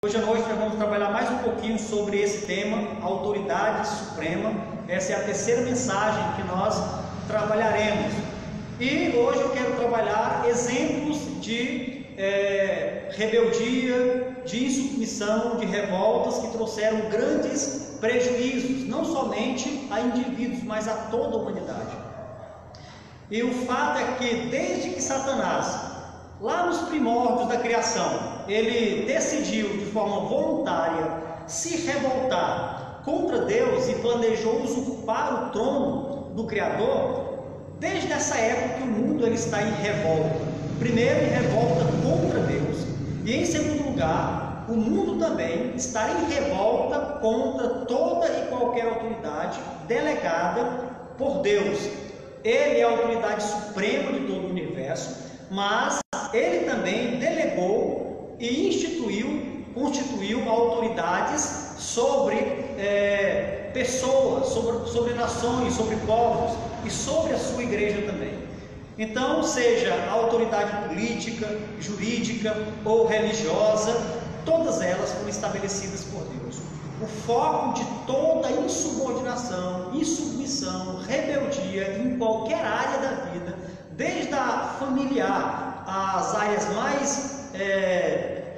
Hoje à noite nós vamos trabalhar mais um pouquinho sobre esse tema, autoridade suprema. Essa é a terceira mensagem que nós trabalharemos. E hoje eu quero trabalhar exemplos de rebeldia, de insubmissão, de revoltas que trouxeram grandes prejuízos, não somente a indivíduos, mas a toda a humanidade. E o fato é que desde que Satanás, lá nos primórdios da criação, ele decidiu de forma voluntária se revoltar contra Deus e planejou usurpar o trono do Criador, desde essa época que o mundo ele está em revolta. Primeiro, em revolta contra Deus, e em segundo lugar, o mundo também está em revolta contra toda e qualquer autoridade delegada por Deus. Ele é a autoridade suprema de todo o universo, mas ele também delegou e constituiu autoridades sobre pessoas, sobre nações, sobre povos e sobre a sua igreja também. Então, seja a autoridade política, jurídica ou religiosa, todas elas foram estabelecidas por Deus. O foco de toda insubordinação, insubmissão, rebeldia em qualquer área da vida, desde a familiar às áreas mais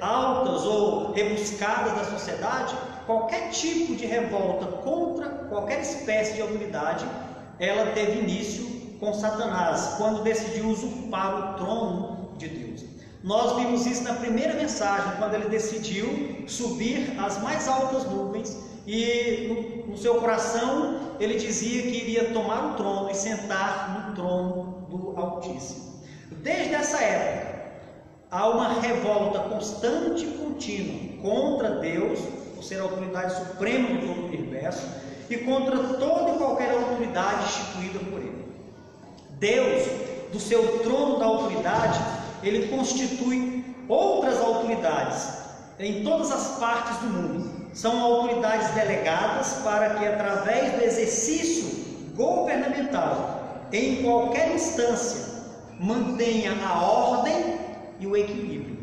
altas ou rebuscadas da sociedade, qualquer tipo de revolta contra qualquer espécie de autoridade, ela teve início com Satanás, quando decidiu usurpar o trono de Deus. Nós vimos isso na primeira mensagem, quando ele decidiu subir às mais altas nuvens e no seu coração ele dizia que iria tomar o trono e sentar no trono do Altíssimo. Desde essa época há uma revolta constante e contínua contra Deus, por ser a autoridade suprema de todo o universo, e contra toda e qualquer autoridade instituída por ele. Deus, do seu trono da autoridade, ele constitui outras autoridades em todas as partes do mundo. São autoridades delegadas para que, através do exercício governamental, em qualquer instância, mantenha a ordem e o equilíbrio.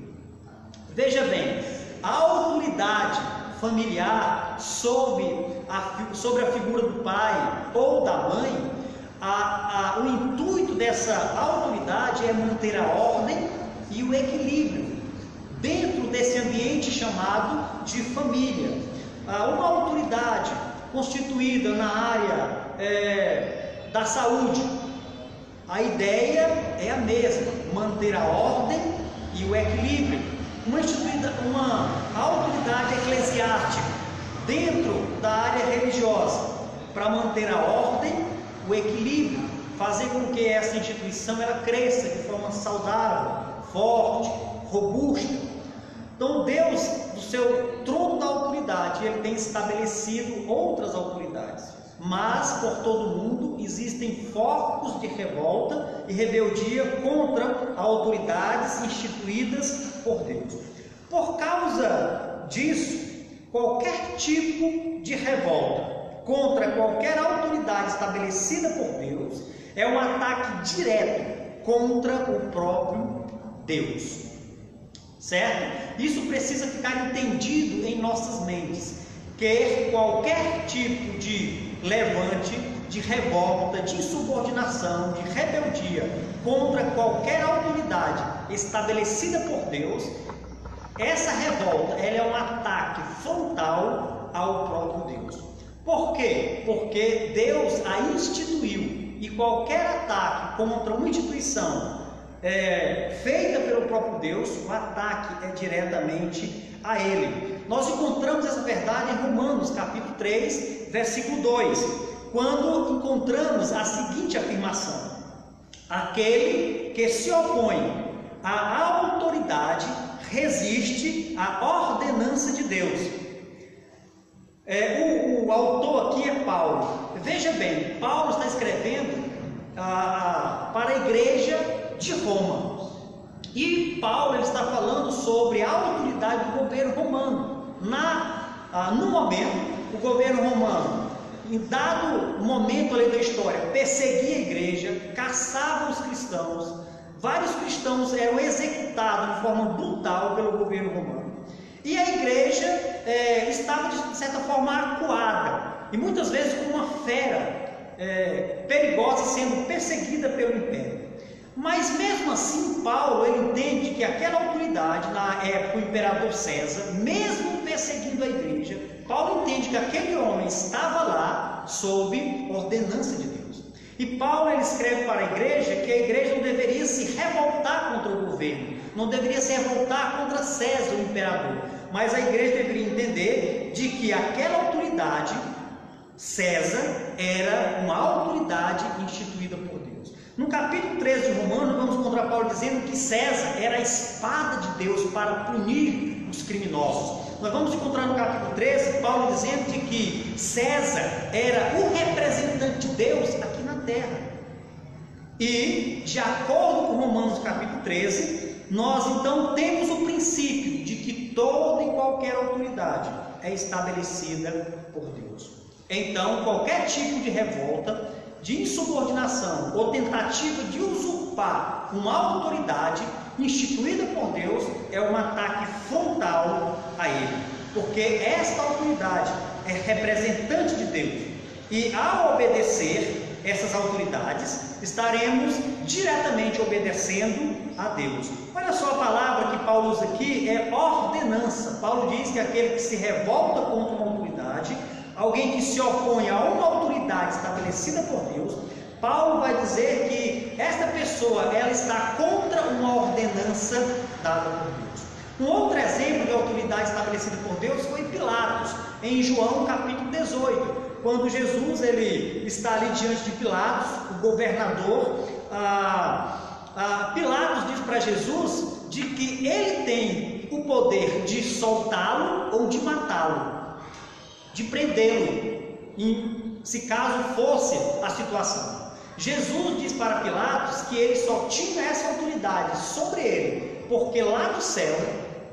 Veja bem, a autoridade familiar sobre a figura do pai ou da mãe, o intuito dessa autoridade é manter a ordem e o equilíbrio dentro desse ambiente chamado de família. Uma autoridade constituída na área da saúde, a ideia é a mesma, manter a ordem e o equilíbrio. Uma autoridade eclesiástica dentro da área religiosa, para manter a ordem, o equilíbrio, fazer com que essa instituição ela cresça de forma saudável, forte, robusta. Então Deus, do seu trono da autoridade, ele tem estabelecido outras autoridades, mas por todo o mundo existem focos de revolta e rebeldia contra autoridades instituídas por Deus. Por causa disso, qualquer tipo de revolta contra qualquer autoridade estabelecida por Deus é um ataque direto contra o próprio Deus, certo? Isso precisa ficar entendido em nossas mentes, que qualquer tipo de levante, de revolta, de insubordinação, de rebeldia contra qualquer autoridade estabelecida por Deus, essa revolta ela é um ataque frontal ao próprio Deus. Por quê? Porque Deus a instituiu, e qualquer ataque contra uma instituição feita pelo próprio Deus, o ataque é diretamente a Ele. Nós encontramos essa verdade em Romanos capítulo 3, versículo 2, quando encontramos a seguinte afirmação: aquele que se opõe à autoridade resiste à ordenança de Deus. O autor aqui é Paulo. Veja bem, Paulo está escrevendo para a igreja de Roma. E Paulo ele está falando sobre a autoridade do governo romano. No momento, o governo romano, em dado momento ali da história, perseguia a igreja, caçava os cristãos. Vários cristãos eram executados de forma brutal pelo governo romano. E a igreja estava de certa forma acuada, e muitas vezes como uma fera perigosa, sendo perseguida pelo império. Mas mesmo assim, Paulo ele entende que aquela autoridade, na época o imperador César, mesmo perseguindo a igreja, Paulo entende que aquele homem estava lá sob ordenança de Deus. E Paulo ele escreve para a igreja que a igreja não deveria se revoltar contra o governo, não deveria se revoltar contra César, o imperador, mas a igreja deveria entender de que aquela autoridade, César, era uma autoridade instituída por Deus. No capítulo 13 de Romanos, vamos encontrar Paulo dizendo que César era a espada de Deus para punir os criminosos. Nós vamos encontrar no capítulo 13, Paulo dizendo de que César era o representante de Deus aqui na terra. E, de acordo com Romanos capítulo 13, nós então temos o princípio de que toda e qualquer autoridade é estabelecida por Deus. Então, qualquer tipo de revolta, de insubordinação ou tentativa de usurpar uma autoridade instituída por Deus é um ataque frontal a ele, porque esta autoridade é representante de Deus, e ao obedecer essas autoridades estaremos diretamente obedecendo a Deus. Olha só a palavra que Paulo usa aqui, é ordenança. Paulo diz que aquele que se revolta contra uma autoridade, alguém que se opõe a uma autoridade estabelecida por Deus, Paulo vai dizer que esta pessoa ela está contra uma ordenança dada por Deus. Um outro exemplo de autoridade estabelecida por Deus foi Pilatos, em João capítulo 18, quando Jesus ele está ali diante de Pilatos, o governador. Pilatos diz para Jesus de que ele tem o poder de soltá-lo ou de matá-lo, de prendê-lo, se caso fosse a situação. Jesus diz para Pilatos que ele só tinha essa autoridade sobre ele, porque lá do céu,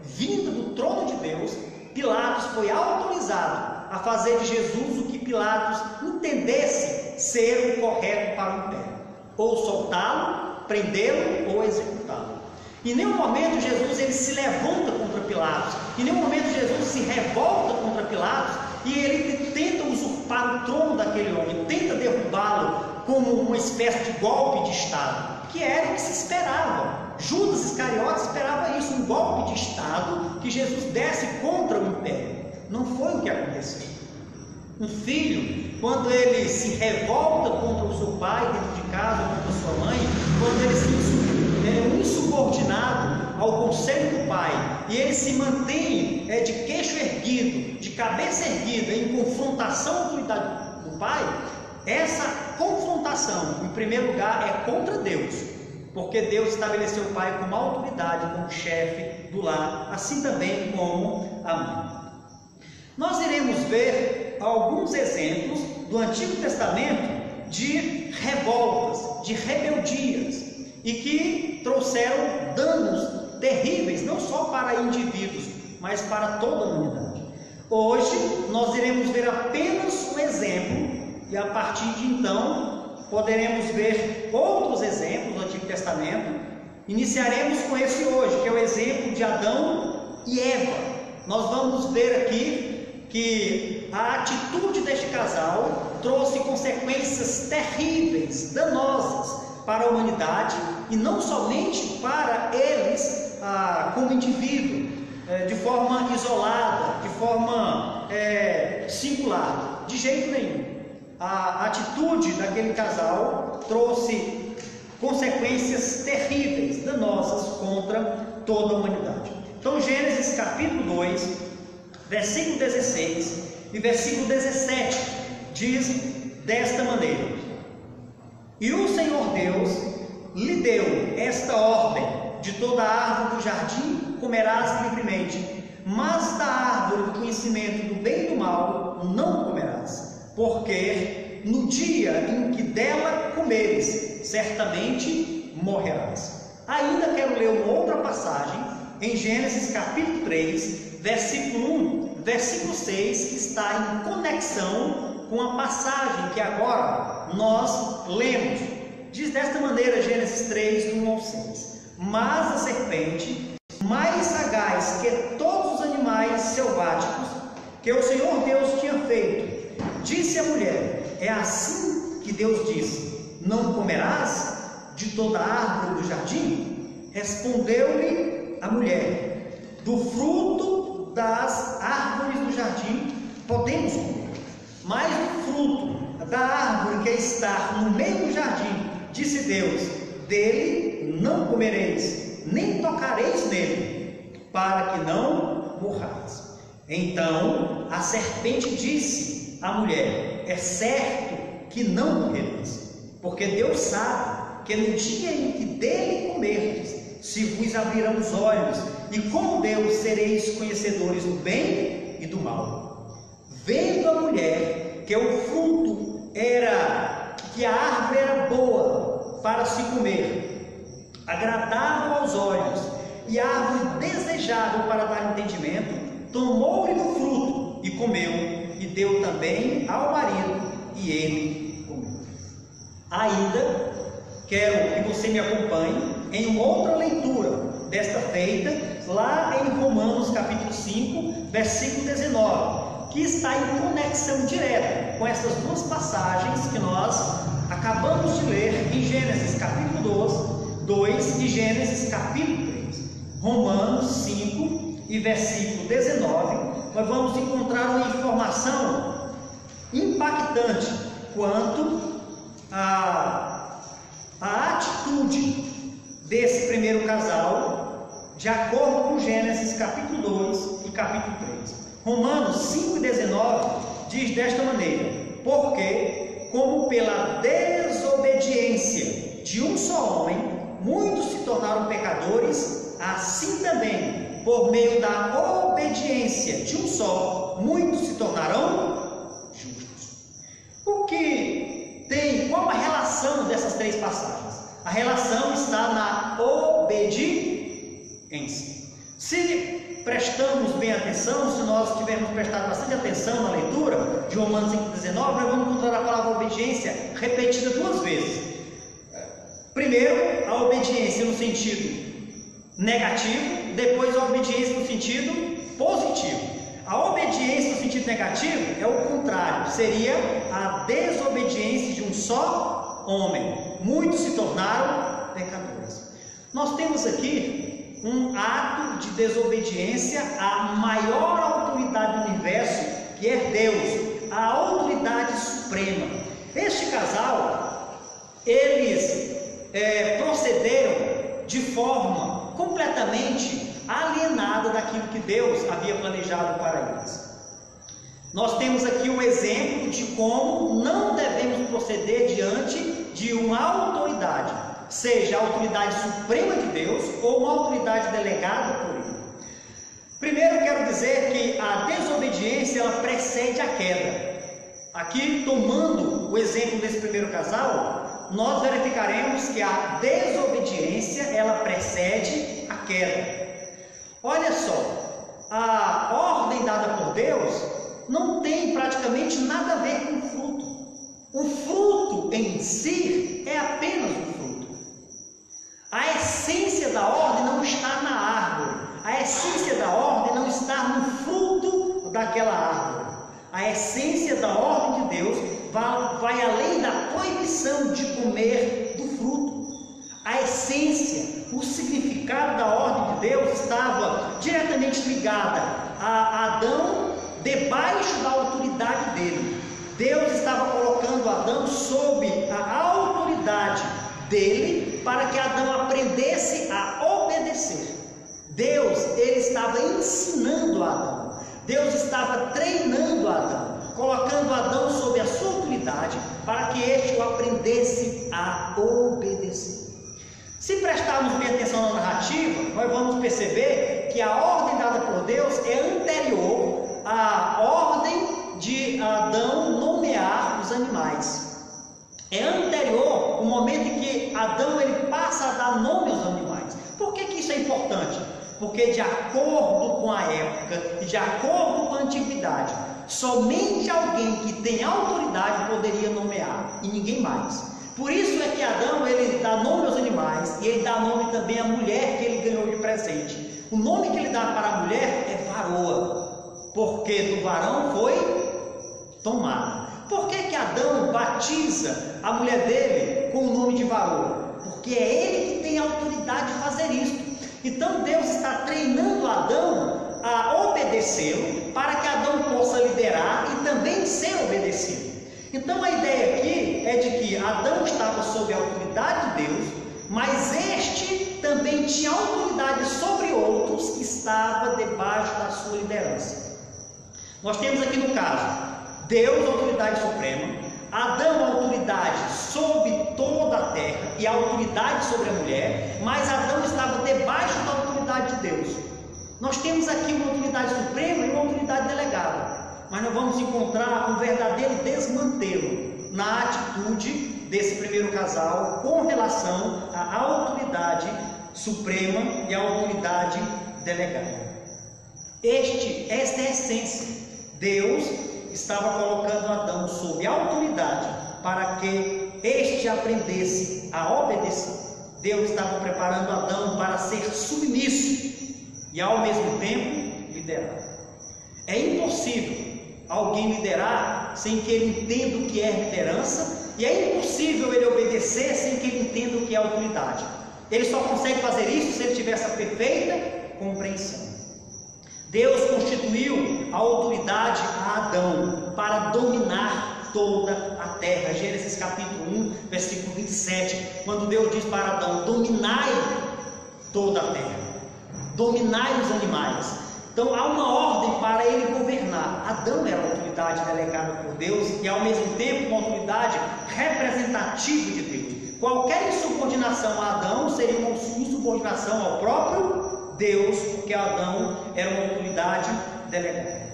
vindo do trono de Deus, Pilatos foi autorizado a fazer de Jesus o que Pilatos entendesse ser o correto para o império, ou soltá-lo, prendê-lo ou executá-lo. Em nenhum momento Jesus ele se levanta contra Pilatos, em nenhum momento Jesus se revolta contra Pilatos e ele tenta usurpar o trono daquele homem, tenta derrubá-lo como uma espécie de golpe de Estado, que era o que se esperava. Judas Iscariotes esperava isso, um golpe de Estado, que Jesus desse contra o império. Não foi o que aconteceu. Um filho, quando ele se revolta contra o seu pai dentro de casa, contra a sua mãe, quando ele é insubordinado ao conselho do pai, e ele se mantém de queixo erguido, de cabeça erguida, em confrontação à autoridade do pai, essa confrontação, em primeiro lugar, é contra Deus, porque Deus estabeleceu o pai como autoridade, como chefe do lar, assim também como a mãe. Nós iremos ver alguns exemplos do Antigo Testamento de revoltas, de rebeldias, e que trouxeram danos terríveis, não só para indivíduos, mas para toda a humanidade. Hoje nós iremos ver apenas um exemplo, e a partir de então poderemos ver outros exemplos do Antigo Testamento. Iniciaremos com esse hoje, que é o exemplo de Adão e Eva. Nós vamos ver aqui que a atitude deste casal trouxe consequências terríveis, danosas para a humanidade, e não somente para eles como indivíduo, de forma isolada, de forma singular, de jeito nenhum. A atitude daquele casal trouxe consequências terríveis, danosas contra toda a humanidade. Então, Gênesis capítulo 2, versículo 16 e versículo 17 diz desta maneira: E o Senhor Deus lhe deu esta ordem: de toda árvore do jardim comerás livremente, mas da árvore do conhecimento do bem e do mal não comerás, porque no dia em que dela comeres, certamente morrerás. Ainda quero ler uma outra passagem em Gênesis capítulo 3, versículo 1, versículo 6, que está em conexão com a passagem que agora nós lemos. Diz desta maneira Gênesis 3, do 1 ao 6: Mas a serpente, mais sagaz que todos os animais selváticos que o Senhor Deus tinha feito. Disse a mulher: é assim que Deus disse: não comerás de toda a árvore do jardim? Respondeu-lhe a mulher: do fruto das árvores do jardim podemos comer, mas do fruto da árvore que está no meio do jardim, disse Deus: dele não comereis, nem tocareis nele, para que não morrais. Então a serpente disse à mulher: é certo que não morrereis, porque Deus sabe que no dia em que dele comerdes, se vos abrirão os olhos, e como Deus sereis conhecedores do bem e do mal. Vendo a mulher que o fruto era, que a árvore era boa para se comer, agradável aos olhos, e a árvore desejável para dar entendimento, tomou-lhe do fruto e comeu, e deu também ao marido, e ele comeu. Ainda quero que você me acompanhe em uma outra leitura desta feita, lá em Romanos capítulo 5, versículo 19, que está em conexão direta com essas duas passagens que nós acabamos de ler em Gênesis capítulo 2 e Gênesis capítulo 3. Romanos 5 e versículo 19, nós vamos encontrar uma informação impactante quanto a atitude desse primeiro casal, de acordo com Gênesis capítulo 2 e capítulo 3. Romanos 5 e 19 diz desta maneira: porque, como pela desobediência de um só homem, muitos se tornaram pecadores, assim também, por meio da obediência de um só, muitos se tornarão justos. O que tem, qual a relação dessas três passagens? A relação está na obediência. Se prestamos bem atenção, se nós tivermos prestado bastante atenção na leitura de Romanos 5,19, nós vamos encontrar a palavra obediência repetida duas vezes. Primeiro, a obediência no sentido negativo, depois a obediência no sentido positivo. A obediência no sentido negativo é o contrário, seria a desobediência de um só homem. Muitos se tornaram pecadores. Nós temos aqui um ato de desobediência à maior autoridade do universo, que é Deus, a autoridade suprema. Este casal, eles procederam de forma completamente alienada daquilo que Deus havia planejado para eles. Nós temos aqui um exemplo de como não devemos proceder diante de uma autoridade, seja a autoridade suprema de Deus ou uma autoridade delegada por Ele. Primeiro quero dizer que a desobediência ela precede a queda. Aqui, tomando o exemplo desse primeiro casal, nós verificaremos que a desobediência ela precede a queda. Olha só, a ordem dada por Deus não tem praticamente nada a ver com o fruto. O fruto em si é apenas um fruto. A essência da ordem não está na árvore. A essência da ordem não está no fruto daquela árvore. A essência da ordem de Deus vai além da proibição de comer do fruto. A essência, o significado da ordem de Deus estava diretamente ligada a Adão debaixo da autoridade dele. Deus estava colocando Adão sob a autoridade dele para que Adão aprendesse a obedecer. Deus, ele estava ensinando Adão. Deus estava treinando Adão, colocando Adão sob a sua autoridade para que este o aprendesse a obedecer. Se prestarmos bem atenção na narrativa, nós vamos perceber que a ordem dada por Deus é anterior à ordem de Adão nomear os animais. É anterior o momento em que Adão ele passa a dar nome aos animais. Por que isso é importante? Porque de acordo com a época e de acordo com a antiguidade, somente alguém que tem autoridade poderia nomear e ninguém mais. Por isso é que Adão ele dá nome aos animais e ele dá nome também à mulher que ele ganhou de presente. O nome que ele dá para a mulher é varoa. porque do varão foi tomada. Por que Adão batiza a mulher dele com o nome de varão? Porque é ele que tem a autoridade de fazer isso. Então Deus está treinando Adão a obedecê-lo, para que Adão possa liderar e também ser obedecido. Então a ideia aqui é de que Adão estava sob a autoridade de Deus, mas este também tinha autoridade sobre outros que estavam debaixo da sua liderança. Nós temos aqui no caso, Deus, autoridade suprema, Adão, autoridade sobre toda a terra e autoridade sobre a mulher, mas Adão estava debaixo da autoridade de Deus. Nós temos aqui uma autoridade suprema e uma autoridade delegada, mas nós vamos encontrar um verdadeiro desmantelo na atitude desse primeiro casal com relação à autoridade suprema e à autoridade delegada. Esta é a essência. Deus estava colocando Adão sob autoridade para que este aprendesse a obedecer. Deus estava preparando Adão para ser submisso e ao mesmo tempo liderar. É impossível alguém liderar sem que ele entenda o que é liderança, e é impossível ele obedecer sem que ele entenda o que é autoridade. Ele só consegue fazer isso se ele tiver essa perfeita compreensão. Deus constituiu a autoridade a Adão para dominar toda a terra. Gênesis capítulo 1, versículo 27, quando Deus diz para Adão: dominai toda a terra, dominai os animais. Então há uma ordem para ele governar. Adão era a autoridade delegada por Deus e ao mesmo tempo uma autoridade representativa de Deus. Qualquer insubordinação a Adão seria uma insubordinação ao próprio Deus, porque Adão era uma autoridade delegada.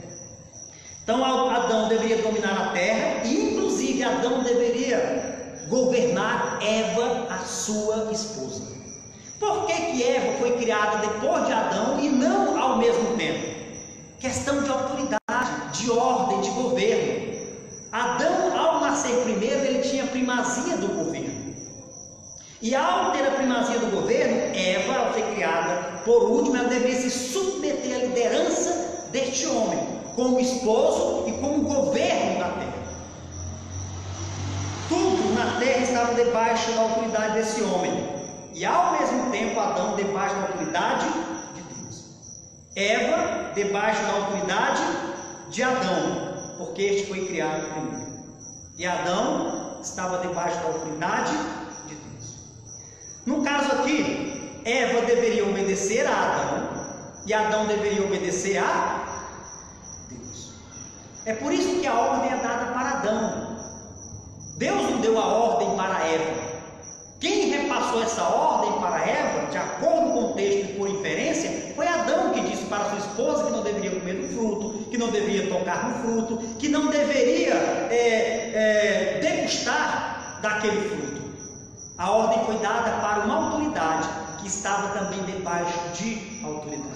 Então Adão deveria dominar a terra e inclusive Adão deveria governar Eva, a sua esposa. Por que Eva foi criada depois de Adão e não ao mesmo tempo? Questão de autoridade, de ordem, de governo. Adão, ao nascer primeiro, ele tinha primazia do governo. E ao ter a primazia do governo, Eva, ao ser criada por último, ela deveria se submeter à liderança deste homem, como esposo e como governo da terra. Tudo na terra estava debaixo da autoridade desse homem. E ao mesmo tempo Adão debaixo da autoridade de Deus, Eva debaixo da autoridade de Adão, porque este foi criado primeiro, e Adão estava debaixo da autoridade de Deus. No caso aqui, Eva deveria obedecer a Adão e Adão deveria obedecer a Deus. É por isso que a ordem é dada para Adão. Deus não deu a ordem para Eva. Quem repassou essa ordem para Eva, de acordo com o texto e por inferência, foi Adão, que disse para sua esposa que não deveria comer do fruto, que não deveria tocar no fruto, que não deveria degustar daquele fruto. A ordem foi dada para uma autoridade que estava também debaixo de autoridade.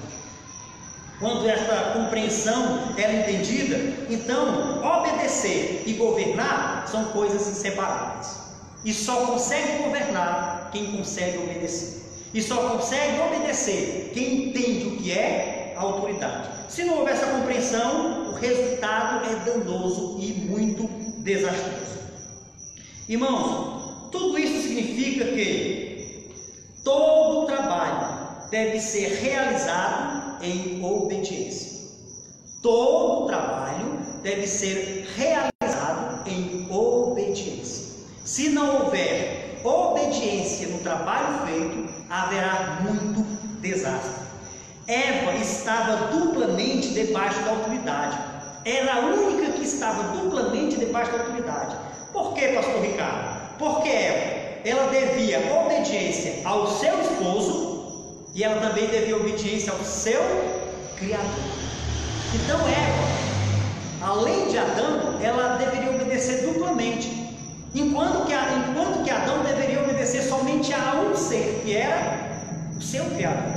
Quando esta compreensão era entendida, então obedecer e governar são coisas inseparáveis. E só consegue governar quem consegue obedecer. E só consegue obedecer quem entende o que é a autoridade. Se não houver essa compreensão, o resultado é danoso e muito desastroso. Irmãos, tudo isso significa que todo trabalho deve ser realizado em obediência. Todo trabalho deve ser realizado em obediência. Se não houver obediência no trabalho feito, haverá muito desastre. Eva estava duplamente debaixo da autoridade. Era a única que estava duplamente debaixo da autoridade. Por que, pastor Ricardo? Porque ela devia obediência ao seu esposo e ela também devia obediência ao seu Criador. Então Eva, além de Adão, ela deveria obedecer duplamente. Enquanto que Adão deveria obedecer somente a um ser, que era o seu Criador.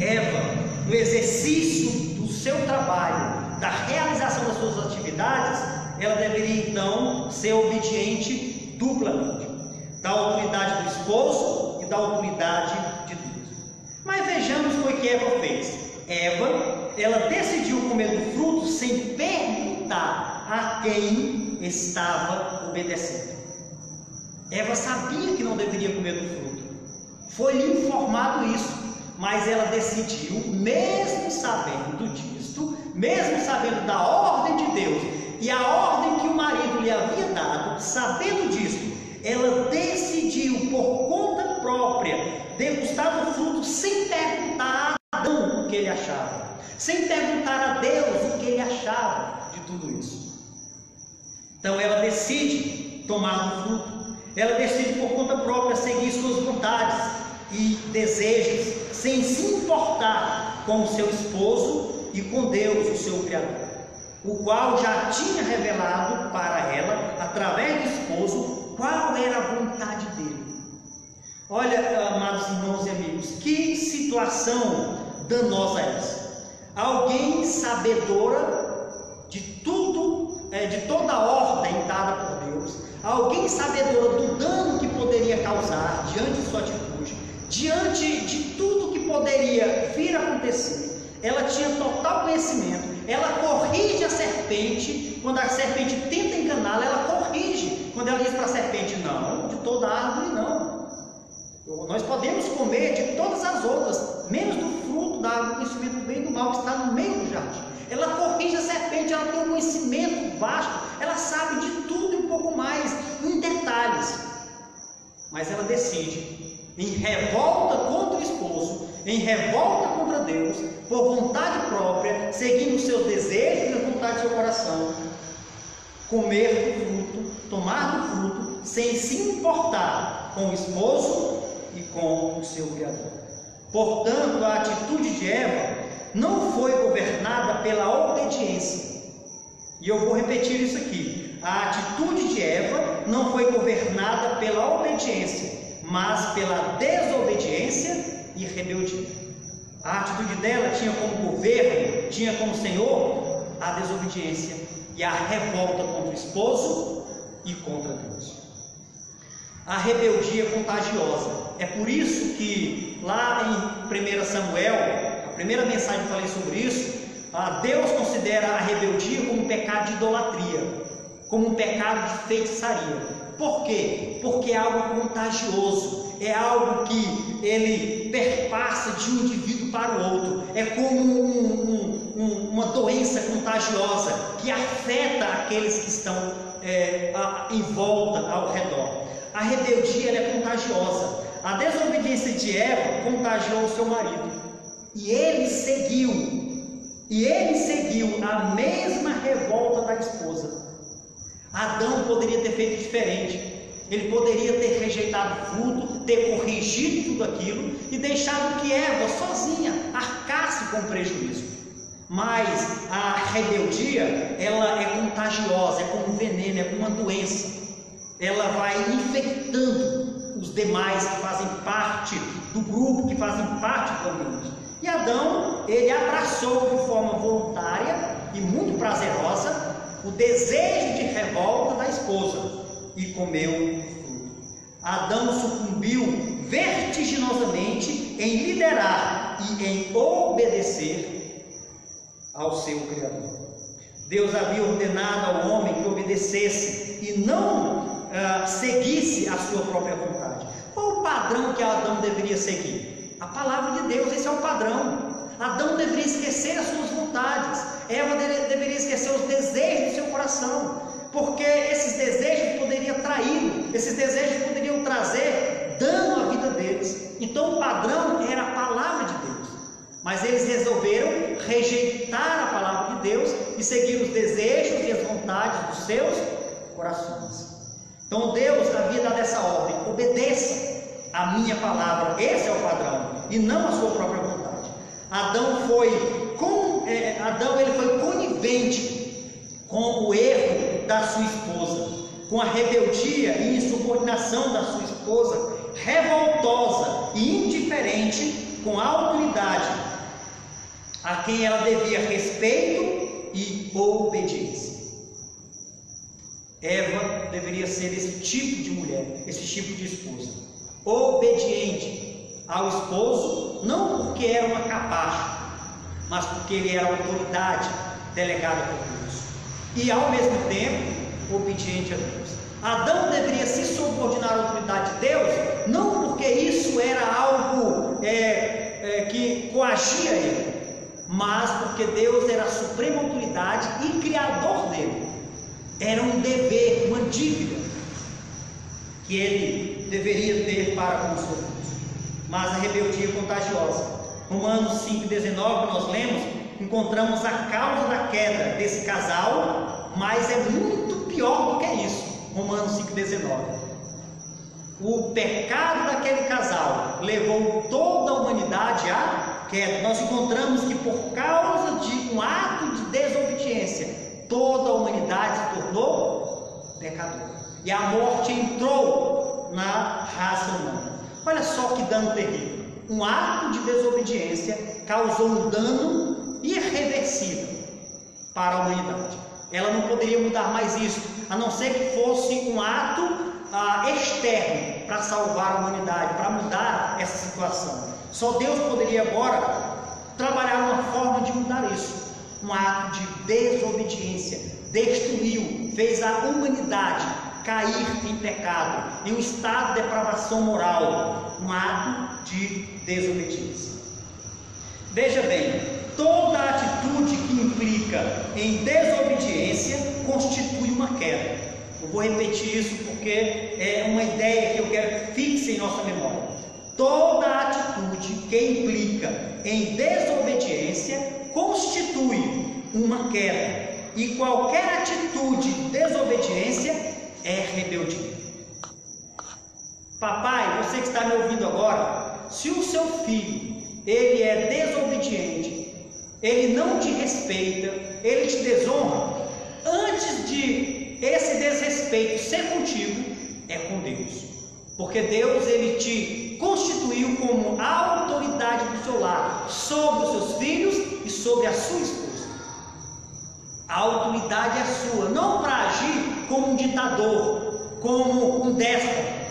Eva, no exercício do seu trabalho, da realização das suas atividades, ela deveria então ser obediente duplamente, da autoridade do esposo e da autoridade de Deus. Mas vejamos o que Eva fez. Eva ela decidiu comer do fruto sem perguntar a quem estava obedecendo. Eva sabia que não deveria comer do fruto, foi-lhe informado isso, mas ela decidiu, mesmo sabendo disto, mesmo sabendo da ordem de Deus e a ordem que o marido lhe havia dado, sabendo disto, ela decidiu por conta própria degustar do fruto sem perguntar a Adão o que ele achava, sem perguntar a Deus o que ele achava de tudo isso. Então ela decide tomar do fruto, ela decide por conta própria seguir suas vontades e desejos, sem se importar com o seu esposo e com Deus, o seu Criador, o qual já tinha revelado para ela, através do esposo, qual era a vontade dele. Olha, amados irmãos e amigos, que situação danosa é essa. Alguém sabedora de tudo, de toda a ordem dada por Deus, alguém sabedora do dano que poderia causar diante de sua atitude, diante de tudo que poderia vir a acontecer, ela tinha total conhecimento, ela corrige a serpente, quando a serpente tenta enganá-la, ela corrige, quando ela diz para a serpente, não, de toda árvore não, nós podemos comer de todas as outras, menos do fruto da árvore do conhecimento do bem e do mal que está no meio do jardim. Ela corrige a serpente, ela tem um conhecimento vasto, ela sabe de tudo e um pouco mais, em detalhes, mas ela decide, em revolta contra o esposo, em revolta contra Deus, por vontade própria, seguindo os seus desejos e a vontade do seu coração, comer do fruto, tomar do fruto, sem se importar com o esposo e com o seu Criador. Portanto, a atitude de Eva não foi governada pela obediência. E eu vou repetir isso aqui. A atitude de Eva não foi governada pela obediência, mas pela desobediência e rebeldia. A atitude dela tinha como governo, tinha como senhor a desobediência e a revolta contra o esposo e contra Deus. A rebeldia é contagiosa. É por isso que lá em 1 Samuel, a primeira mensagem que eu falei sobre isso, Deus considera a rebeldia como um pecado de idolatria, como um pecado de feitiçaria. Por quê? Porque é algo contagioso, é algo que ele perpassa de um indivíduo para o outro, é como uma doença contagiosa que afeta aqueles que estão em volta, ao redor. A rebeldia ela é contagiosa. A desobediência de Eva contagiou o seu marido, e ele seguiu a mesma revolta da esposa. Adão poderia ter feito diferente, ele poderia ter rejeitado o fruto, ter corrigido tudo aquilo e deixado que Eva sozinha arcasse com o prejuízo. Mas a rebeldia, ela é contagiosa, é como um veneno, é como uma doença. Ela vai infectando os demais que fazem parte do grupo, que fazem parte do ambiente. E Adão, ele abraçou de forma voluntária e muito prazerosa o desejo de revolta da esposa e comeu o fruto. Adão sucumbiu vertiginosamente em liderar e em obedecer ao seu Criador. Deus havia ordenado ao homem que obedecesse e não seguisse a sua própria vontade. Qual o padrão que Adão deveria seguir? A palavra de Deus, esse é o padrão. Adão deveria esquecer as suas vontades, Eva deveria esquecer os desejos do seu coração, porque esses desejos poderiam traí-lo, esses desejos poderiam trazer dano à vida deles. Então o padrão era a palavra de Deus, mas eles resolveram rejeitar a palavra de Deus e seguir os desejos e as vontades dos seus corações. Então Deus havia dado essa ordem: obedeça a minha palavra, esse é o padrão, e não a sua própria vontade. Adão ele foi conivente com o erro da sua esposa, com a rebeldia e insubordinação da sua esposa, revoltosa e indiferente com a autoridade a quem ela devia respeito e obediência. Eva deveria ser esse tipo de mulher, esse tipo de esposa, obediente ao esposo, não porque era uma capacha, mas porque ele era a autoridade delegada por Deus. E ao mesmo tempo, obediente a Deus. Adão deveria se subordinar à autoridade de Deus, não porque isso era algo que coagia ele, mas porque Deus era a suprema autoridade e criador dele. Era um dever, uma dívida que ele deveria ter para com os seus filhos. Mas a rebeldia é contagiosa. Romanos 5,19 nós lemos, encontramos a causa da queda desse casal, mas é muito pior do que isso. Romanos 5,19. O pecado daquele casal levou toda a humanidade à queda. Nós encontramos que por causa de um ato de desobediência, toda a humanidade se tornou pecadora. E a morte entrou na raça humana. Olha só que dano terrível. Um ato de desobediência causou um dano irreversível para a humanidade. Ela não poderia mudar mais isso, a não ser que fosse um ato externo para salvar a humanidade, para mudar essa situação. Só Deus poderia agora trabalhar uma forma de mudar isso. Um ato de desobediência destruiu, fez a humanidade cair em pecado, em um estado de depravação moral, um ato de desobediência. Veja bem, toda atitude que implica em desobediência constitui uma queda. Eu vou repetir isso porque é uma ideia que eu quero que fixe em nossa memória. Toda atitude que implica em desobediência constitui uma queda. E qualquer atitude de desobediência é rebeldia. Papai, você que está me ouvindo agora, se o seu filho ele é desobediente, ele não te respeita, ele te desonra, antes de esse desrespeito ser contigo, é com Deus. Porque Deus ele te constituiu como a autoridade do seu lar, sobre os seus filhos e sobre a sua esposa. A autoridade é sua, não para agir como um ditador, como um déspota,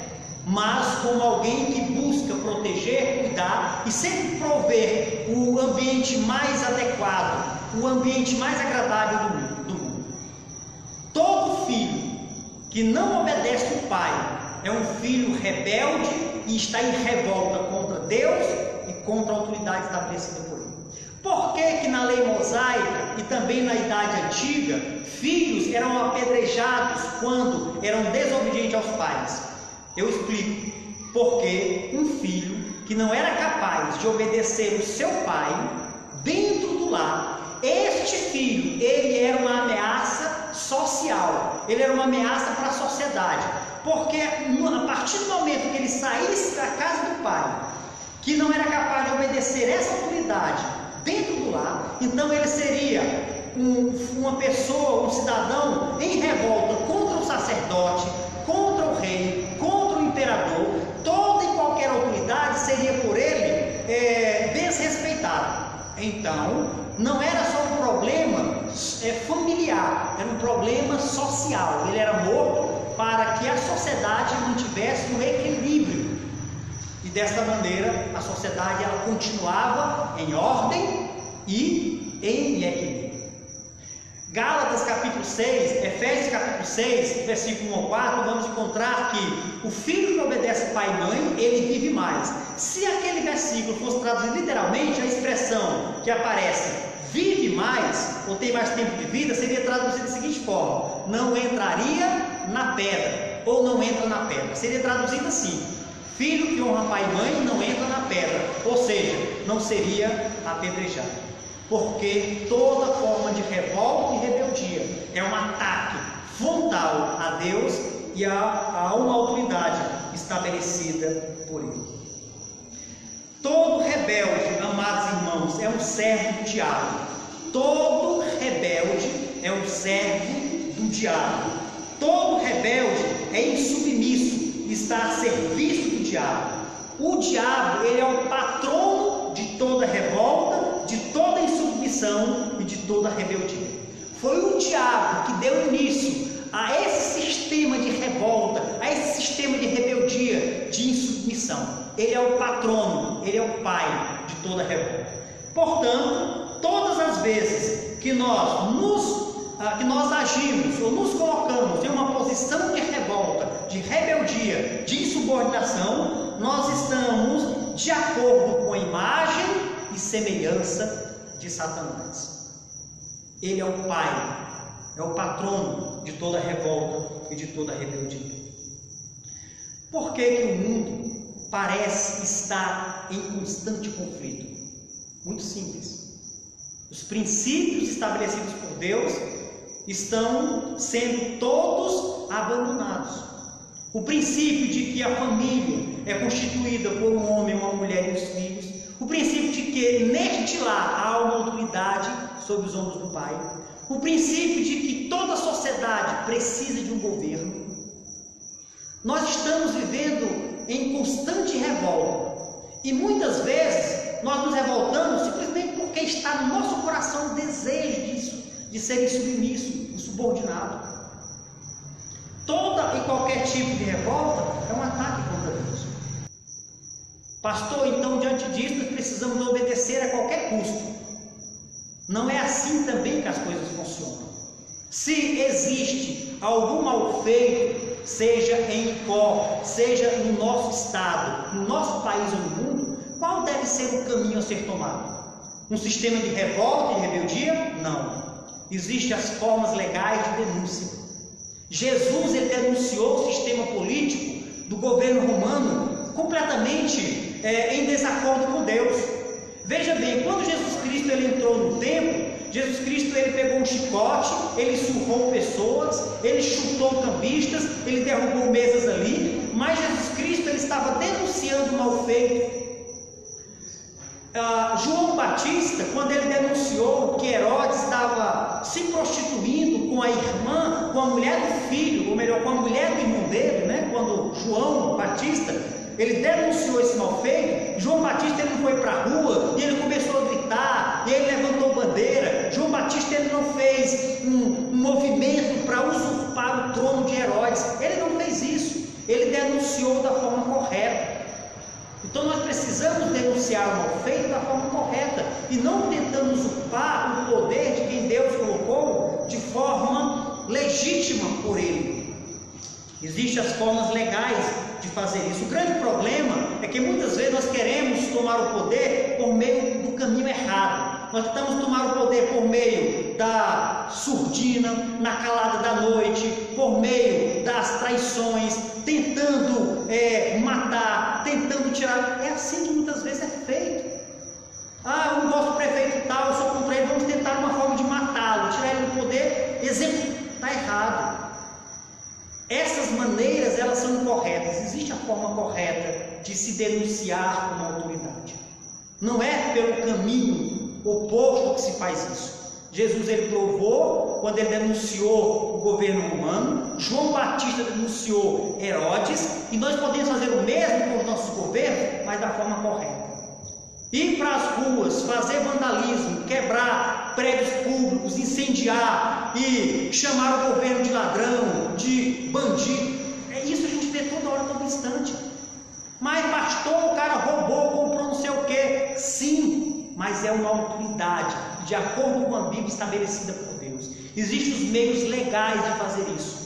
mas como alguém que busca proteger, cuidar e sempre prover o ambiente mais adequado, o ambiente mais agradável do mundo. Todo filho que não obedece o pai é um filho rebelde e está em revolta contra Deus e contra a autoridade estabelecida por ele. Por que na lei mosaica e também na idade antiga, filhos eram apedrejados quando eram desobedientes aos pais? Eu explico. Porque um filho que não era capaz de obedecer o seu pai dentro do lar, este filho, ele era uma ameaça social, ele era uma ameaça para a sociedade. Porque a partir do momento que ele saísse da casa do pai, que não era capaz de obedecer essa autoridade dentro do lar, então ele seria uma pessoa, um cidadão em revolta contra o sacerdote, contra o rei, contra o imperador. Toda e qualquer autoridade seria por ele desrespeitada. Então, não era só um problema familiar, era um problema social. Ele era morto para que a sociedade mantivesse um equilíbrio. E desta maneira, a sociedade ela continuava em ordem e em equilíbrio. Gálatas capítulo 6, Efésios capítulo 6, versículo 1 ao 4, vamos encontrar que o filho que obedece pai e mãe, ele vive mais. Se aquele versículo fosse traduzido literalmente, a expressão que aparece, vive mais, ou tem mais tempo de vida, seria traduzida da seguinte forma: não entraria na pedra, ou não entra na pedra. Seria traduzido assim: filho que honra pai e mãe não entra na pedra, ou seja, não seria apedrejado. Porque toda forma de revolta e rebeldia é um ataque frontal a Deus e a uma autoridade estabelecida por Ele. Todo rebelde, amados irmãos, é um servo do diabo. Todo rebelde é um servo do diabo. Todo rebelde é insubmisso, está a serviço do diabo. O diabo, ele é o patrono de toda revolta, de toda insubmissão e de toda rebeldia. Foi o diabo que deu início a esse sistema de revolta, a esse sistema de rebeldia, de insubmissão. Ele é o patrono, ele é o pai de toda revolta. Portanto, todas as vezes que nós agimos ou nos colocamos em uma posição de revolta, de rebeldia, de insubordinação, nós estamos de acordo com a imagem e semelhança de Satanás. Ele é o pai, é o patrono de toda revolta e de toda rebeldia. Por que o mundo parece estar em constante conflito? Muito simples. Os princípios estabelecidos por Deus estão sendo todos abandonados. O princípio de que a família é constituída por um homem, uma mulher e os filhos. O princípio de que neste lar há uma autoridade sobre os ombros do pai. O princípio de que toda a sociedade precisa de um governo. Nós estamos vivendo em constante revolta. E muitas vezes nós nos revoltamos simplesmente porque está no nosso coração o desejo disso, de ser submisso, insubordinado. Toda e qualquer tipo de revolta é um ataque contra Deus. Pastor, então diante disso nós precisamos obedecer a qualquer custo. Não é assim também que as coisas funcionam. Se existe algum mal feito, seja em Icó, seja no nosso estado, no nosso país ou no mundo, qual deve ser o caminho a ser tomado? Um sistema de revolta e rebeldia? Não. Existem as formas legais de denúncia. Jesus ele denunciou o sistema político do governo romano completamente em desacordo com Deus. Veja bem, quando Jesus Cristo ele entrou no templo, Jesus Cristo ele pegou um chicote, ele surrou pessoas, ele chutou cambistas, ele derrubou mesas ali, mas Jesus Cristo ele estava denunciando o mal feito. João Batista, quando ele denunciou que Herodes estava se prostituindo com a irmã, com a mulher do filho, ou melhor, com a mulher do irmão dele, né? Quando João Batista ele denunciou esse mal feito, João Batista ele não foi para a rua e ele começou a gritar, e ele levantou bandeira. João Batista ele não fez um movimento para usurpar o trono de Herodes, ele não fez isso, ele denunciou da forma correta. Então nós precisamos denunciar o mal feito da forma correta e não tentando usurpar o poder de quem Deus colocou de forma legítima por Ele. Existem as formas legais de fazer isso. O grande problema é que muitas vezes nós queremos tomar o poder por meio do caminho errado. Nós tentamos tomar o poder por meio da surdina, na calada da noite, por meio das traições, tentando matar, tentando tirar. É assim que muitas vezes é feito. Eu não gosto do prefeito tal, eu sou contra ele, vamos tentar uma forma de matá-lo, tirar ele do poder, está errado. Essas maneiras elas são incorretas. Existe a forma correta de se denunciar como autoridade. Não é pelo caminho oposto que se faz isso. Jesus ele provou quando ele denunciou o governo romano, João Batista denunciou Herodes, e nós podemos fazer o mesmo com os nossos governos, mas da forma correta. Ir para as ruas, fazer vandalismo, quebrar prédios públicos, incendiar e chamar o governo de ladrão, de bandido. É isso que a gente vê toda hora, todo instante. Mas pastor, o cara roubou, comprou não sei o que. Sim, mas é uma autoridade, de acordo com a Bíblia estabelecida por Deus. Existem os meios legais de fazer isso.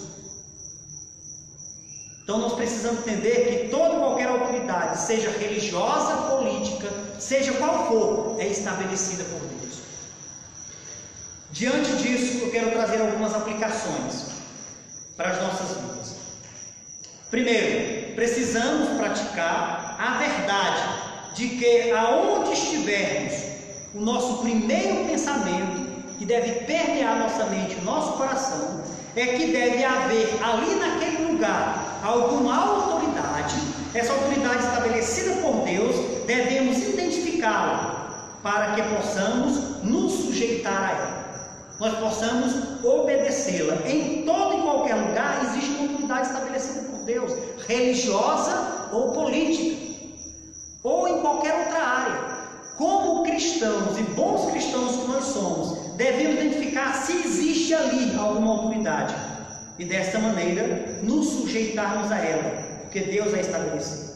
Então nós precisamos entender que toda e qualquer autoridade, seja religiosa, política, seja qual for, é estabelecida por Deus. Diante disso, eu quero trazer algumas aplicações para as nossas vidas. Primeiro, precisamos praticar a verdade de que aonde estivermos, o nosso primeiro pensamento, que deve permear nossa mente, nosso coração, é que deve haver ali naquele lugar alguma autoridade. Essa autoridade estabelecida por Deus, devemos identificá-la para que possamos nos sujeitar a ela, nós possamos obedecê-la. Em todo e qualquer lugar existe uma autoridade estabelecida por Deus, religiosa ou política, ou em qualquer outra área. Como cristãos e bons cristãos que nós somos, devemos identificar se existe ali alguma autoridade e desta maneira nos sujeitarmos a ela, porque Deus a estabeleceu.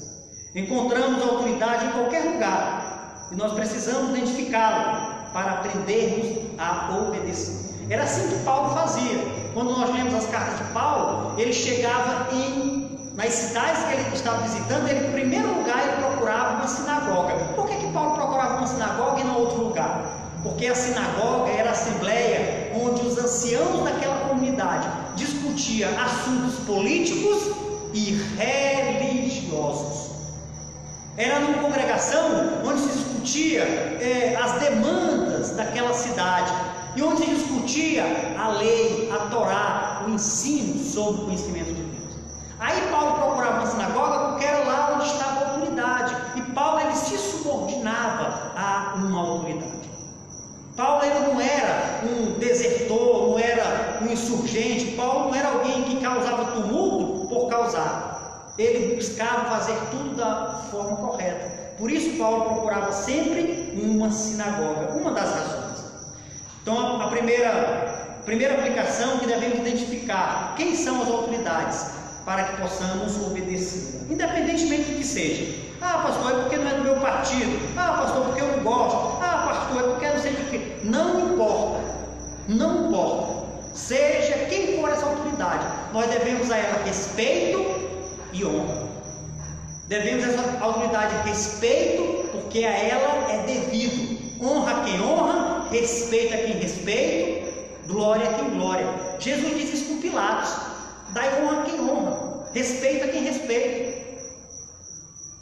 Encontramos autoridade em qualquer lugar e nós precisamos identificá-la. para aprendermos a obedecer. Era assim que Paulo fazia. Quando nós lemos as cartas de Paulo, ele chegava nas cidades que ele estava visitando, ele, em primeiro lugar, ele procurava uma sinagoga. Por que Paulo procurava uma sinagoga e não outro lugar? Porque a sinagoga era a assembleia onde os anciãos daquela comunidade discutiam assuntos políticos e religiosos. Era uma congregação onde se discutia as demandas daquela cidade e onde se discutia a lei, a Torá, o ensino sobre o conhecimento de Deus. Aí Paulo procurava uma sinagoga porque era lá onde estava a autoridade, e Paulo ele se subordinava a uma autoridade. Paulo ele não era um desertor, não era um insurgente. Paulo não era alguém que causava tumulto por causar. Ele buscava fazer tudo da forma correta. Por isso Paulo procurava sempre uma sinagoga, uma das razões. Então a primeira aplicação que devemos identificar quem são as autoridades para que possamos obedecer, independentemente do que seja. Ah, pastor, é porque não é do meu partido. Ah, pastor, porque eu não gosto. Ah, pastor, é porque eu não sei do que. Não importa. Não importa. Seja quem for essa autoridade, nós devemos a ela respeito e honra. Devemos a essa autoridade respeito, porque a ela é devido. Honra a quem honra, respeita a quem respeita, glória a quem glória. Jesus disse isso com Pilatos: dai honra a quem honra, respeita a quem respeita.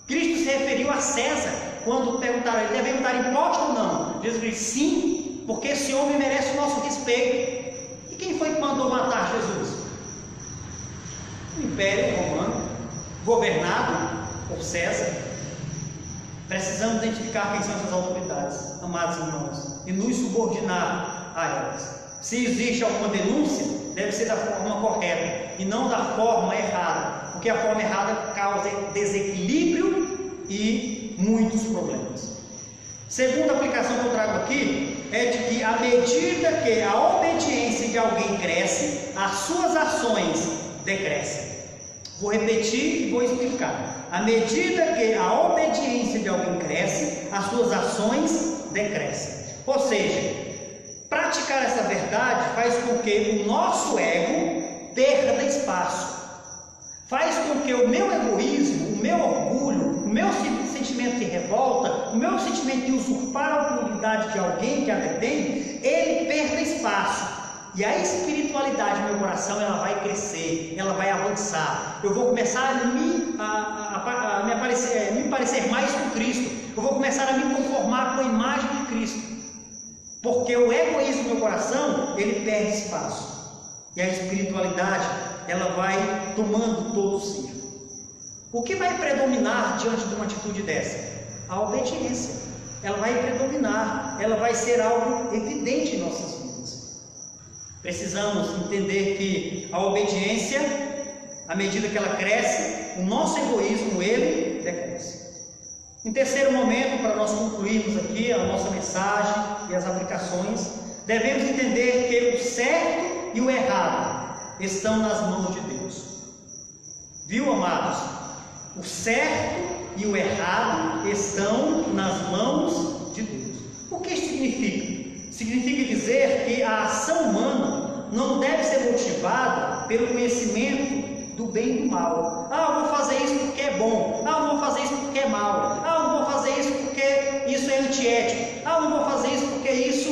Cristo se referiu a César quando perguntaram a ele: devemos dar imposto ou não? Jesus disse: sim, porque esse homem merece o nosso respeito. E quem foi que mandou matar Jesus? O Império Romano, governado por César. Precisamos identificar quem são essas autoridades, amados irmãos, e nos subordinar a elas. Se existe alguma denúncia, deve ser da forma correta e não da forma errada, porque a forma errada causa desequilíbrio e muitos problemas. Segunda aplicação que eu trago aqui é de que, à medida que a obediência de alguém cresce, as suas ações decrescem. Vou repetir e vou explicar. À medida que a obediência de alguém cresce, as suas ações decrescem. Ou seja, praticar essa verdade faz com que o nosso ego perda espaço. Faz com que o meu egoísmo, o meu orgulho, o meu sentimento de revolta, o meu sentimento de usurpar a autoridade de alguém que a detém, ele perda espaço. E a espiritualidade no meu coração, ela vai crescer, ela vai avançar. Eu vou começar a me parecer mais com Cristo. Eu vou começar a me conformar com a imagem de Cristo. Porque o egoísmo no meu coração, ele perde espaço. E a espiritualidade, ela vai tomando todo o sítio. O que vai predominar diante de uma atitude dessa? A obediência. Ela vai predominar, ela vai ser algo evidente em nossas vidas. Precisamos entender que a obediência, à medida que ela cresce, o nosso egoísmo, ele decresce. Em terceiro momento, para nós concluirmos aqui a nossa mensagem e as aplicações, devemos entender que o certo e o errado estão nas mãos de Deus. Viu, amados? O certo e o errado estão nas mãos de Deus. O que isso significa? Significa dizer que a ação humana não deve ser motivada pelo conhecimento do bem e do mal. Ah, eu vou fazer isso porque é bom. Ah, eu não vou fazer isso porque é mal. Ah, eu não vou fazer isso porque isso é antiético. Ah, eu não vou fazer isso porque isso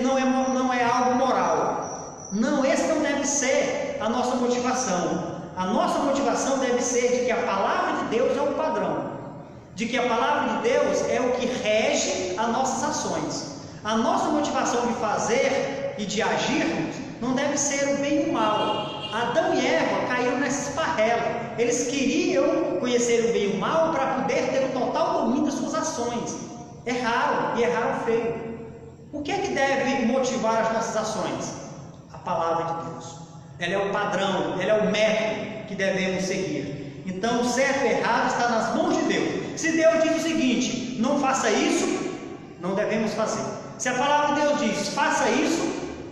não é algo moral. Não, esse não deve ser a nossa motivação. A nossa motivação deve ser de que a palavra de Deus é o padrão. De que a palavra de Deus é o que rege as nossas ações. A nossa motivação de fazer e de agirmos não deve ser o bem e o mal. Adão e Eva caíram nessa esparrela. Eles queriam conhecer o bem e o mal para poder ter o total domínio das suas ações. Erraram e erraram feio. O que é que deve motivar as nossas ações? A palavra de Deus. Ela é o padrão, ela é o método que devemos seguir. Então, o certo e o errado está nas mãos de Deus. Se Deus diz o seguinte: não faça isso, não devemos fazer. Se a palavra de Deus diz, faça isso,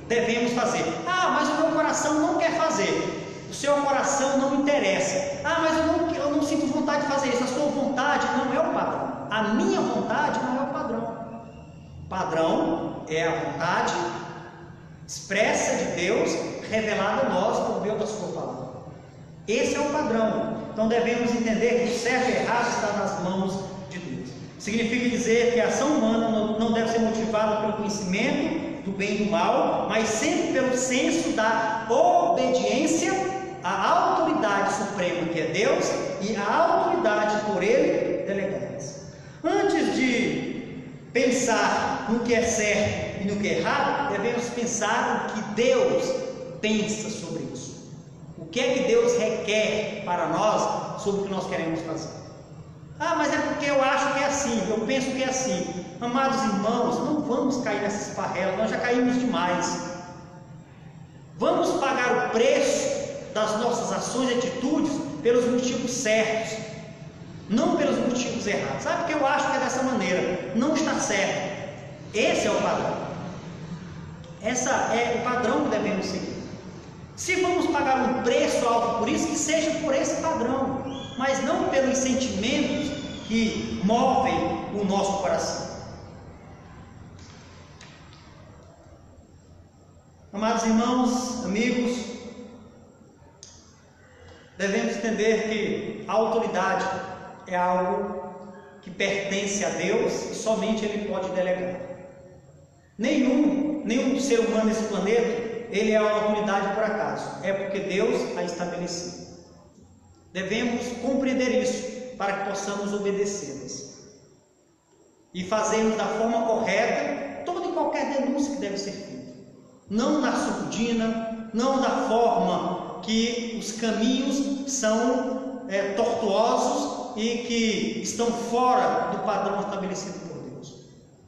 devemos fazer. Ah, mas o meu coração não quer fazer. O seu coração não interessa. Ah, mas eu não sinto vontade de fazer isso. A sua vontade não é o padrão. A minha vontade não é o padrão. Padrão é a vontade expressa de Deus, revelada a nós por meio da sua palavra. Esse é o padrão. Então devemos entender que o certo e o errado está nas mãos de Deus. Significa dizer que a ação humana não deve ser motivada pelo conhecimento do bem e do mal, mas sempre pelo senso da obediência à autoridade suprema que é Deus e à autoridade por Ele delegadas. Antes de pensar no que é certo e no que é errado, devemos pensar no que Deus pensa sobre isso. O que é que Deus requer para nós sobre o que nós queremos fazer? Ah, mas é porque eu acho que é assim, eu penso que é assim. Amados irmãos, não vamos cair nessa esparrela, nós já caímos demais. Vamos pagar o preço das nossas ações e atitudes pelos motivos certos, não pelos motivos errados. Sabe porque eu acho que é dessa maneira, não está certo. Esse é o padrão. Esse é o padrão que devemos seguir. Se vamos pagar um preço alto por isso, que seja por esse padrão, mas não pelos sentimentos que movem o nosso coração. Amados irmãos, amigos, devemos entender que a autoridade é algo que pertence a Deus e somente Ele pode delegar. Nenhum ser humano nesse planeta ele é uma autoridade por acaso, é porque Deus a estabeleceu. Devemos compreender isso para que possamos obedecê-las e fazermos da forma correta toda e qualquer denúncia que deve ser feita, não na surdina, não da forma que os caminhos são tortuosos e que estão fora do padrão estabelecido por Deus.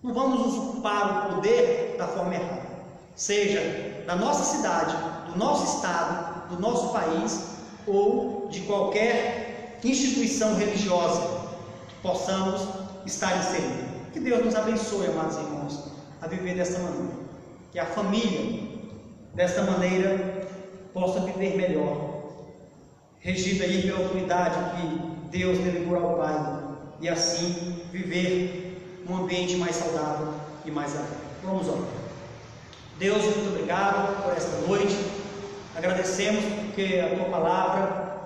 Não vamos usurpar o poder da forma errada, seja da nossa cidade, do nosso estado, do nosso país ou de qualquer instituição religiosa que possamos estar inseridos. Que Deus nos abençoe, amados irmãos, a viver desta maneira. Que a família, desta maneira, possa viver melhor, regida aí pela autoridade que Deus delegou ao Pai, e assim viver um ambiente mais saudável e mais alegre. Vamos orar. Deus, muito obrigado por esta noite. Agradecemos porque a Tua Palavra,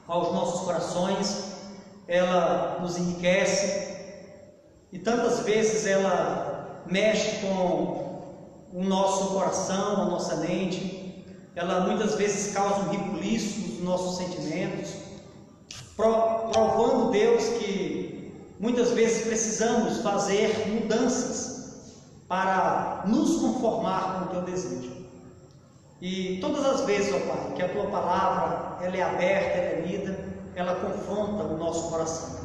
aos nossos corações, ela nos enriquece e tantas vezes ela mexe com o nosso coração, a nossa mente. Ela muitas vezes causa um rebuliço nos nossos sentimentos, provando, Deus, que muitas vezes precisamos fazer mudanças para nos conformar com o Teu desejo. E todas as vezes, ó Pai, que a Tua Palavra ela é aberta, ela é lida, ela confronta o nosso coração.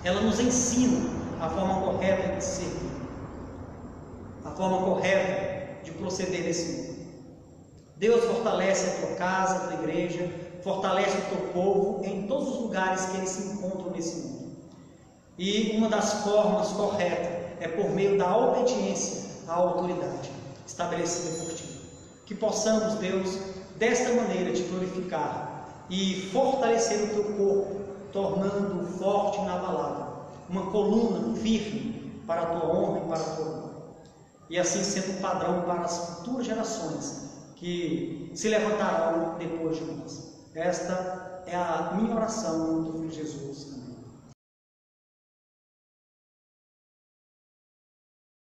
Ela nos ensina a forma correta de servir, a forma correta de proceder nesse mundo. Deus, fortalece a Tua casa, a Tua igreja, fortalece o Teu povo em todos os lugares que eles se encontram nesse mundo. E uma das formas corretas é por meio da obediência à autoridade estabelecida por Ti. Que possamos, Deus, desta maneira Te glorificar e fortalecer o Teu corpo, tornando-o forte e inabalável, uma coluna firme para a Tua honra e para a Tua glória. E assim sendo um padrão para as futuras gerações que se levantarão depois de nós. Esta é a minha oração no nome do Filho Jesus.